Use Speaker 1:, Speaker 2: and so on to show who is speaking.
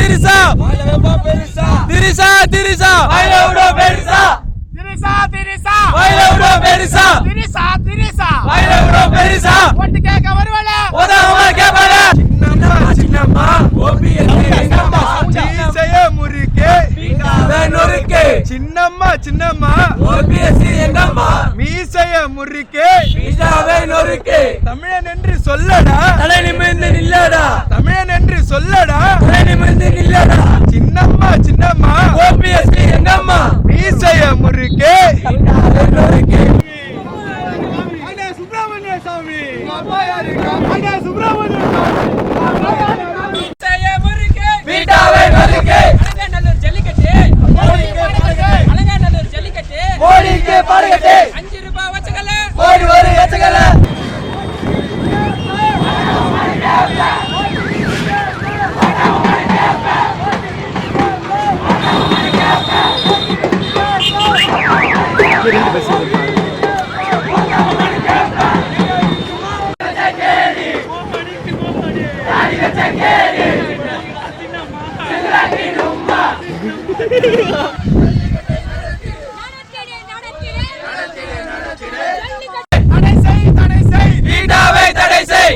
Speaker 1: திரிசா திரிசா திரிசா வைலவுடோ பெரிசா திரிசா திரிசா வைலவுடோ பெரிசா திரிசா திரிசா வைலவுடோ பெரிசா ஓட்டு கேக்க வருவல உதவ கேப்பல சின்னம்மா சின்னம்மா ஓபிஎஸ்சி எங்கம்மா மீசைய முறுக்கே பீட்டாவே நொறுக்கே சின்னம்மா சின்னம்மா ஓபிஎஸ்சி எங்கம்மா மீசைய முறுக்கே பீட்டாவே நொறுக்கே தமிழன் என்று சொல்லடா தலை நிமிர்ந்து நில்லடா தமிழன் என்று சொல்லடா தலை நிமிர்ந்து நில்லடா சின்னம்மா சின்னம்மா ஓபிஎஸ்சி எங்கம்மா மீசைய முறுக்கே பீட்டாவே நொறுக்கே அண்ணே சுப்பிரமணிய சாமி அண்ணே சுப்பிரமணிய சாமி மீசைய முறுக்கே பீட்டாவே நொறுக்கே அலங்காநல்லூர் ஜல்லிக்கட்டு அலங்காநல்லூர் ஜல்லிக்கட்டு மோடிக்கு பாருகட்டு 5 ரூபாய் வச்சகல மோடி ஒரு வச்சகல தடை செய்